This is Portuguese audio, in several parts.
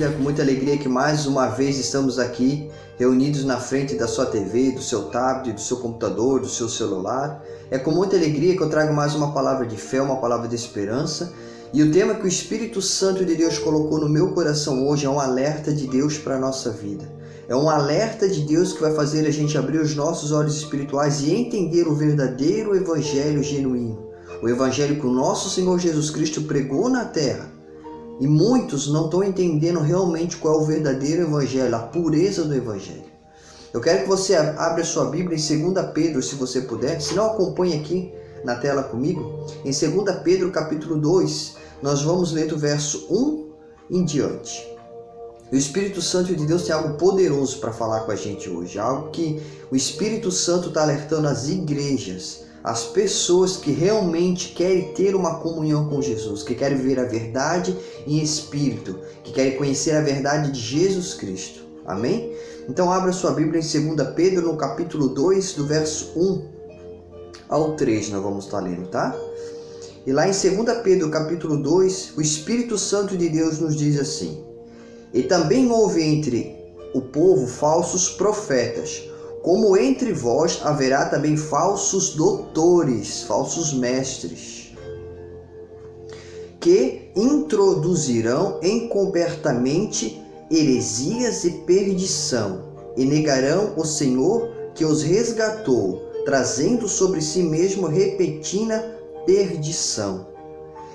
família, com muita alegria que mais uma vez estamos aqui reunidos na frente da sua TV, do seu tablet, do seu computador, do seu celular. É com muita alegria que eu trago mais uma palavra de fé, uma palavra de esperança. E o tema que o Espírito Santo de Deus colocou no meu coração hoje é um alerta de Deus para a nossa vida. É um alerta de Deus que vai fazer a gente abrir os nossos olhos espirituais e entender o verdadeiro evangelho genuíno. O evangelho que o nosso Senhor Jesus Cristo pregou na terra. E muitos não estão entendendo realmente qual é o verdadeiro evangelho, a pureza do evangelho. Eu quero que você abra a sua Bíblia em 2 Pedro, se você puder. Se não, acompanhe aqui na tela comigo. Em 2 Pedro, capítulo 2, nós vamos ler do verso 1 em diante. O Espírito Santo de Deus tem algo poderoso para falar com a gente hoje. Algo que o Espírito Santo está alertando as igrejas, as pessoas que realmente querem ter uma comunhão com Jesus, que querem ver a verdade em espírito, que querem conhecer a verdade de Jesus Cristo. Amém? Então abra sua Bíblia em 2 Pedro, no capítulo 2, do verso 1 ao 3, nós vamos estar lendo, tá? E lá em 2 Pedro, capítulo 2, o Espírito Santo de Deus nos diz assim: E também houve entre o povo falsos profetas, como entre vós haverá também falsos doutores, falsos mestres, que introduzirão encobertamente heresias e perdição, e negarão o Senhor que os resgatou, trazendo sobre si mesmo repentina perdição.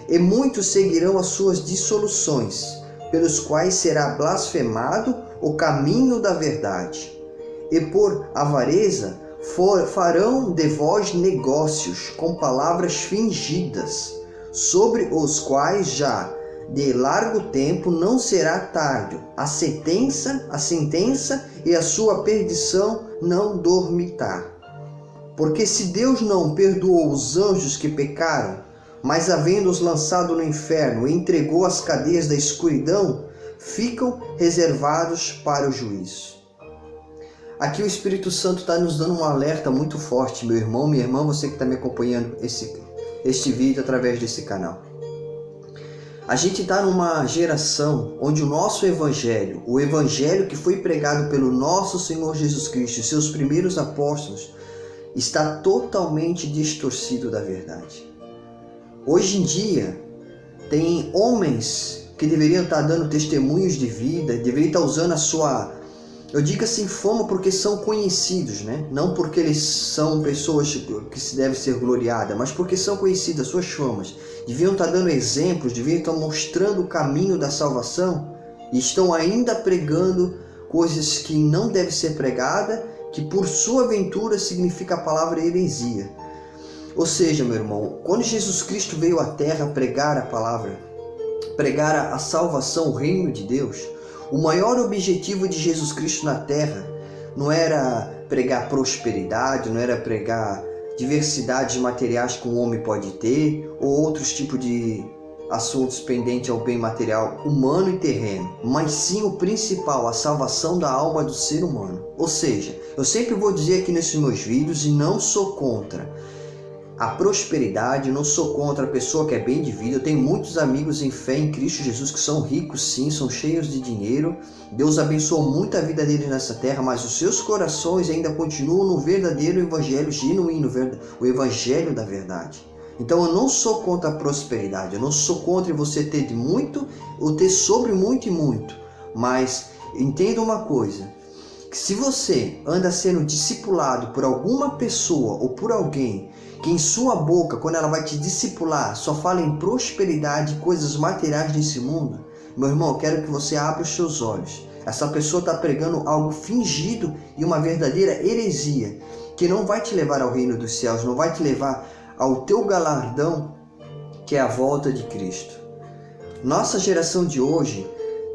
E muitos seguirão as suas dissoluções, pelos quais será blasfemado o caminho da verdade. E por avareza farão de vós negócios com palavras fingidas, sobre os quais já de largo tempo não será tarde a sentença e a sua perdição não dormitar. Porque se Deus não perdoou os anjos que pecaram, mas havendo-os lançado no inferno e entregou as cadeias da escuridão, ficam reservados para o juízo. Aqui o Espírito Santo está nos dando um alerta muito forte, meu irmão, minha irmã, você que está me acompanhando este vídeo através desse canal. A gente está numa geração onde o nosso evangelho, o evangelho que foi pregado pelo nosso Senhor Jesus Cristo e seus primeiros apóstolos, está totalmente distorcido da verdade. Hoje em dia, tem homens que deveriam estar dando testemunhos de vida, deveriam estar usando a sua, eu digo assim, fama porque são conhecidos, né? Não porque eles são pessoas que se devem ser gloriadas, mas porque são conhecidas, suas famas. Deviam estar dando exemplos, deviam estar mostrando o caminho da salvação e estão ainda pregando coisas que não devem ser pregadas, que por sua aventura significa a palavra heresia. Ou seja, meu irmão, quando Jesus Cristo veio à terra pregar a palavra, pregar a salvação, o reino de Deus, o maior objetivo de Jesus Cristo na terra não era pregar prosperidade, não era pregar diversidade de materiais que um homem pode ter, ou outros tipos de assuntos pendentes ao bem material humano e terreno, mas sim o principal, a salvação da alma do ser humano. Ou seja, eu sempre vou dizer aqui nesses meus vídeos, e não sou contra a prosperidade, não sou contra a pessoa que é bem de vida. Eu tenho muitos amigos em fé em Cristo Jesus que são ricos sim, são cheios de dinheiro. Deus abençoou muito a vida deles nessa terra, mas os seus corações ainda continuam no verdadeiro evangelho genuíno, o evangelho da verdade. Então eu não sou contra a prosperidade, eu não sou contra você ter de muito ou ter sobre muito e muito. Mas entenda uma coisa, que se você anda sendo discipulado por alguma pessoa ou por alguém que em sua boca, quando ela vai te discipular, só fala em prosperidade e coisas materiais desse mundo, meu irmão, eu quero que você abra os seus olhos. Essa pessoa está pregando algo fingido e uma verdadeira heresia, que não vai te levar ao reino dos céus, não vai te levar ao teu galardão, que é a volta de Cristo. Nossa geração de hoje,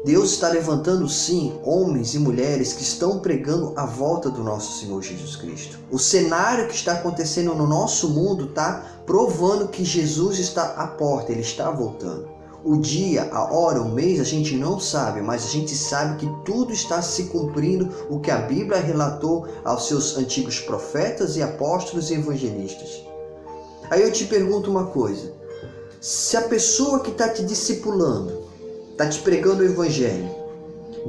Deus está levantando sim homens e mulheres que estão pregando a volta do nosso Senhor Jesus Cristo. O cenário que está acontecendo no nosso mundo está provando que Jesus está à porta, Ele está voltando. O dia, a hora, o mês, a gente não sabe, mas a gente sabe que tudo está se cumprindo o que a Bíblia relatou aos seus antigos profetas e apóstolos e evangelistas. Aí eu te pergunto uma coisa, se a pessoa que está te discipulando, está te pregando o evangelho,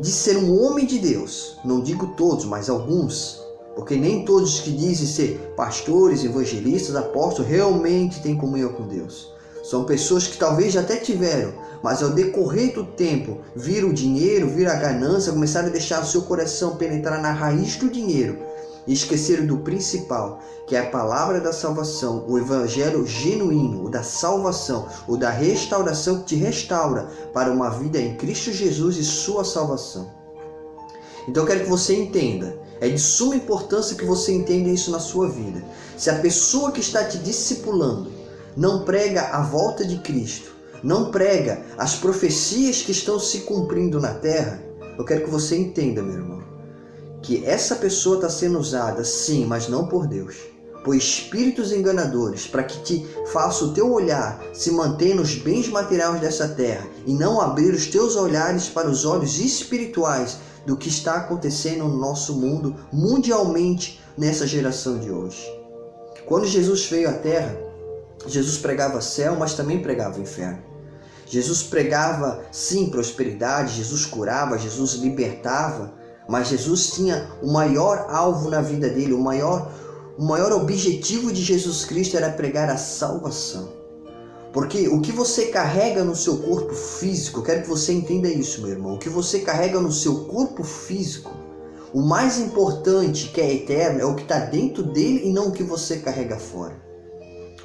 de ser um homem de Deus, não digo todos, mas alguns, porque nem todos que dizem ser pastores, evangelistas, apóstolos, realmente têm comunhão com Deus. São pessoas que talvez já até tiveram, mas ao decorrer do tempo, viram o dinheiro, viram a ganância, começaram a deixar o seu coração penetrar na raiz do dinheiro e esqueceram do principal, que é a palavra da salvação, o evangelho genuíno, o da salvação, o da restauração que te restaura para uma vida em Cristo Jesus e sua salvação. Então eu quero que você entenda, é de suma importância que você entenda isso na sua vida. Se a pessoa que está te discipulando não prega a volta de Cristo, não prega as profecias que estão se cumprindo na terra, eu quero que você entenda, meu irmão, que essa pessoa está sendo usada, sim, mas não por Deus, por espíritos enganadores, para que te faça o teu olhar se manter nos bens materiais dessa terra e não abrir os teus olhares para os olhos espirituais do que está acontecendo no nosso mundo, mundialmente, nessa geração de hoje. Quando Jesus veio à terra, Jesus pregava céu, mas também pregava inferno. Jesus pregava, sim, prosperidade, Jesus curava, Jesus libertava, mas Jesus tinha o maior alvo na vida dele, o maior objetivo de Jesus Cristo era pregar a salvação. Porque o que você carrega no seu corpo físico, eu quero que você entenda isso, meu irmão, o que você carrega no seu corpo físico, o mais importante, que é eterno, é o que está dentro dele e não o que você carrega fora.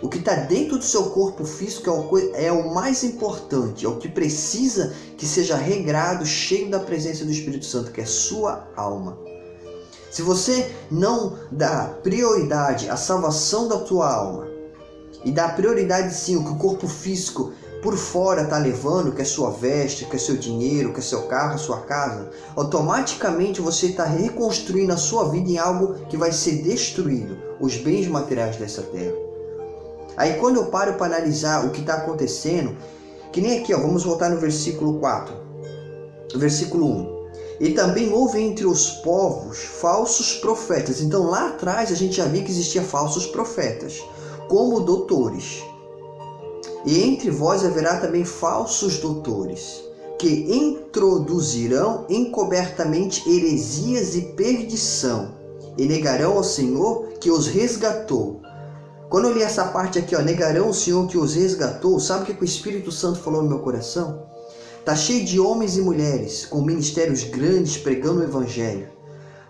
O que está dentro do seu corpo físico é o mais importante, é o que precisa que seja regrado, cheio da presença do Espírito Santo, que é sua alma. Se você não dá prioridade à salvação da tua alma, e dá prioridade sim ao que o corpo físico por fora está levando, que é sua veste, que é seu dinheiro, que é seu carro, sua casa, automaticamente você está reconstruindo a sua vida em algo que vai ser destruído, os bens materiais dessa terra. Aí quando eu paro para analisar o que está acontecendo, que nem aqui, vamos voltar no versículo 4, versículo 1. E também houve entre os povos falsos profetas. Então lá atrás a gente já viu que existia falsos profetas, como doutores. E entre vós haverá também falsos doutores, que introduzirão encobertamente heresias e perdição, e negarão ao Senhor que os resgatou. Quando eu li essa parte aqui, negarão o Senhor que os resgatou, sabe o que o Espírito Santo falou no meu coração? Está cheio de homens e mulheres com ministérios grandes pregando o Evangelho,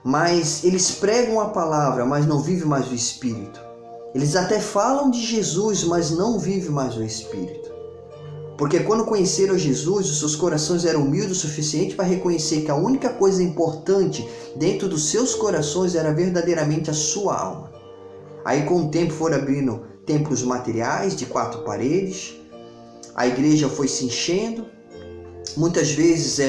mas eles pregam a palavra, mas não vivem mais o Espírito. Eles até falam de Jesus, mas não vivem mais o Espírito. Porque quando conheceram Jesus, os seus corações eram humildes o suficiente para reconhecer que a única coisa importante dentro dos seus corações era verdadeiramente a sua alma. Aí com o tempo foram abrindo templos materiais de 4 paredes, a igreja foi se enchendo, muitas vezes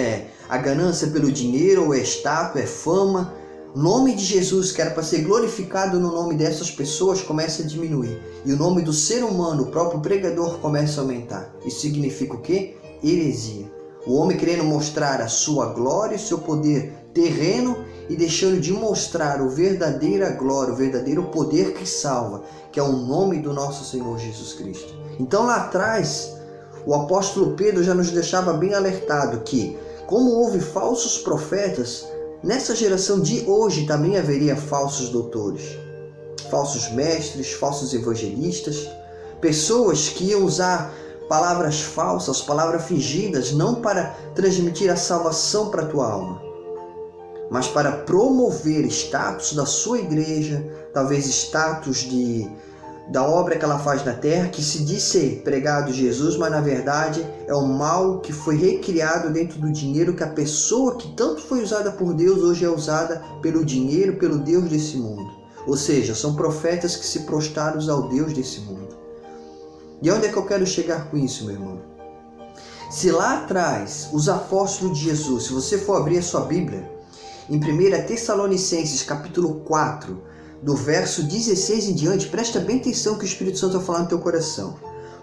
a ganância pelo dinheiro, ou é status, é fama. O nome de Jesus, que era para ser glorificado no nome dessas pessoas, começa a diminuir. E o nome do ser humano, o próprio pregador, começa a aumentar. Isso significa o quê? Heresia. O homem querendo mostrar a sua glória e o seu poder terreno e deixando de mostrar a verdadeira glória, o verdadeiro poder que salva, que é o nome do nosso Senhor Jesus Cristo. Então lá atrás, o apóstolo Pedro já nos deixava bem alertado que, como houve falsos profetas, nessa geração de hoje também haveria falsos doutores, falsos mestres, falsos evangelistas, pessoas que iam usar palavras falsas, palavras fingidas, não para transmitir a salvação para a tua alma, mas para promover status da sua igreja, talvez status da obra que ela faz na terra, que se diz ser pregado Jesus, mas na verdade é o mal que foi recriado dentro do dinheiro, que a pessoa que tanto foi usada por Deus hoje é usada pelo dinheiro, pelo Deus desse mundo. Ou seja, são profetas que se prostraram ao Deus desse mundo. E onde é que eu quero chegar com isso, meu irmão? Se lá atrás, os apóstolos de Jesus, se você for abrir a sua Bíblia, em 1 Tessalonicenses capítulo 4, do verso 16 em diante, presta bem atenção que o Espírito Santo vai falar no teu coração.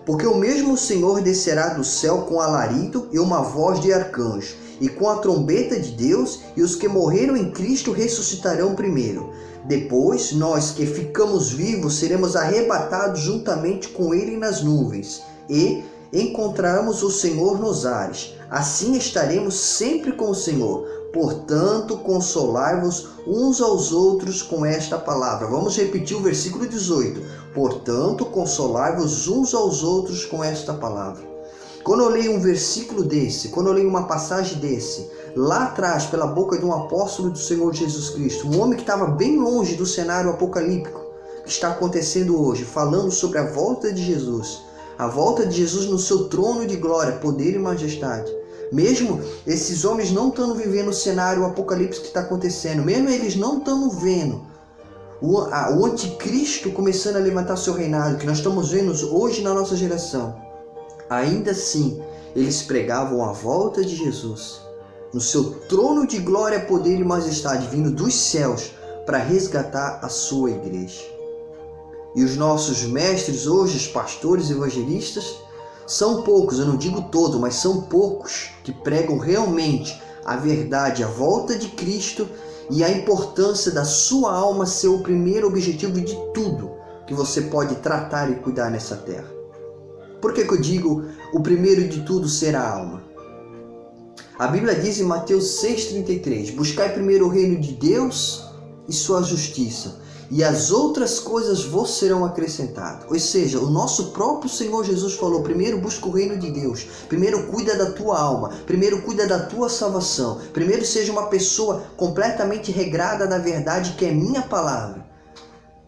Porque o mesmo Senhor descerá do céu com alarido e uma voz de arcanjo, e com a trombeta de Deus, e os que morreram em Cristo ressuscitarão primeiro. Depois, nós que ficamos vivos seremos arrebatados juntamente com Ele nas nuvens, e encontraremos o Senhor nos ares. Assim estaremos sempre com o Senhor. Portanto, consolai-vos uns aos outros com esta palavra. Vamos repetir o versículo 18. Portanto, consolai-vos uns aos outros com esta palavra. Quando eu leio um versículo desse, quando eu leio uma passagem desse, lá atrás, pela boca de um apóstolo do Senhor Jesus Cristo, um homem que estava bem longe do cenário apocalíptico que está acontecendo hoje, falando sobre a volta de Jesus no seu trono de glória, poder e majestade. Mesmo esses homens não estando vivendo o cenário apocalíptico que está acontecendo, mesmo eles não estando vendo o anticristo começando a levantar seu reinado, que nós estamos vendo hoje na nossa geração, ainda assim eles pregavam a volta de Jesus no seu trono de glória, poder e majestade, vindo dos céus para resgatar a sua igreja. E os nossos mestres hoje, os pastores evangelistas, são poucos, eu não digo todos, mas são poucos que pregam realmente a verdade, a volta de Cristo e a importância da sua alma ser o primeiro objetivo de tudo que você pode tratar e cuidar nessa terra. Por que eu digo o primeiro de tudo ser a alma? A Bíblia diz em Mateus 6,33, buscai primeiro o reino de Deus e sua justiça, e as outras coisas vos serão acrescentadas. Ou seja, o nosso próprio Senhor Jesus falou, primeiro busca o reino de Deus, primeiro cuida da tua alma, primeiro cuida da tua salvação, primeiro seja uma pessoa completamente regrada na verdade que é minha palavra.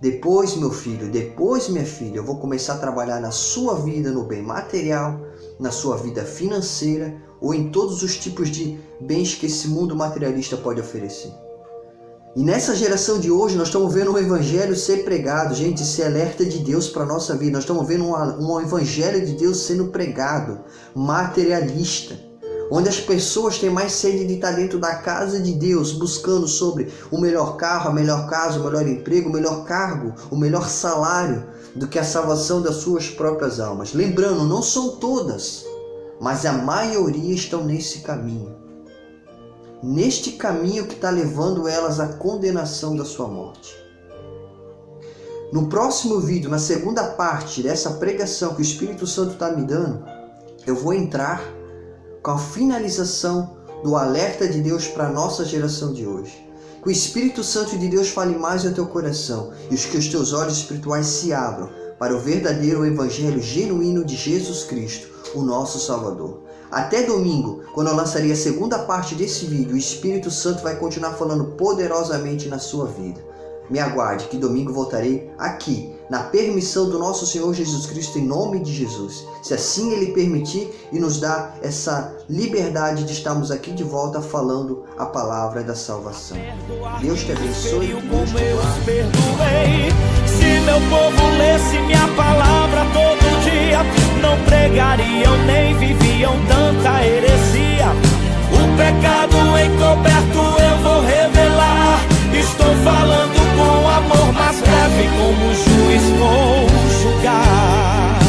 Depois, meu filho, depois, minha filha, eu vou começar a trabalhar na sua vida, no bem material, na sua vida financeira ou em todos os tipos de bens que esse mundo materialista pode oferecer. E nessa geração de hoje nós estamos vendo um evangelho ser pregado. Gente, isso é alerta de Deus para a nossa vida. Nós estamos vendo um evangelho de Deus sendo pregado, materialista, onde as pessoas têm mais sede de estar dentro da casa de Deus, buscando sobre o melhor carro, a melhor casa, o melhor emprego, o melhor cargo, o melhor salário, do que a salvação das suas próprias almas. Lembrando, não são todas, mas a maioria estão nesse caminho. Neste caminho que está levando elas à condenação da sua morte. No próximo vídeo, na segunda parte dessa pregação que o Espírito Santo está me dando, eu vou entrar com a finalização do alerta de Deus para a nossa geração de hoje. Que o Espírito Santo de Deus fale mais ao teu coração e que os teus olhos espirituais se abram para o verdadeiro evangelho genuíno de Jesus Cristo, o nosso Salvador. Até domingo, quando eu lançarei a segunda parte desse vídeo, o Espírito Santo vai continuar falando poderosamente na sua vida. Me aguarde que domingo voltarei aqui, na permissão do nosso Senhor Jesus Cristo, em nome de Jesus. Se assim Ele permitir e nos dá essa liberdade de estarmos aqui de volta falando a palavra da salvação. Deus te abençoe. Deus te perdoei. Se meu povo lesse minha palavra todo dia, não pregariam nem viviam tanta heresia. O pecado encoberto eu vou revelar. Estou falando com amor, mas breve como o juiz vou julgar.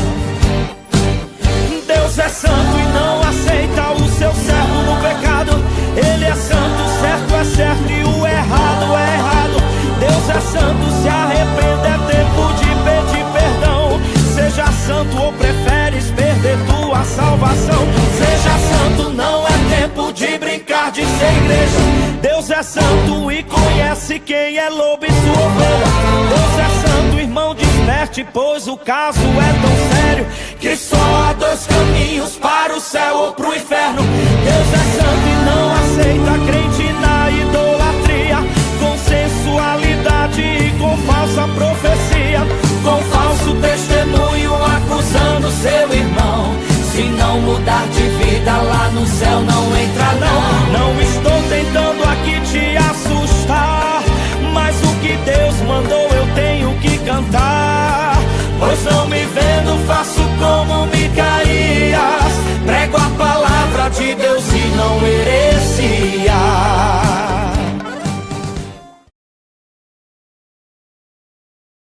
Deus é santo e não aceita o seu servo no pecado. Ele é santo, certo é certo e o errado é errado. Deus é santo, se arrependa, é tempo de pedir perdão. Seja santo ou preferes perder tua salvação? Seja santo, não é tempo de brincar de ser igreja. Deus é santo e conhece quem é lobo e sua ovelha. Deus é santo, irmão, desperte, pois o caso é tão sério que só há dois caminhos, para o céu ou pro inferno. Deus é santo e não aceita crente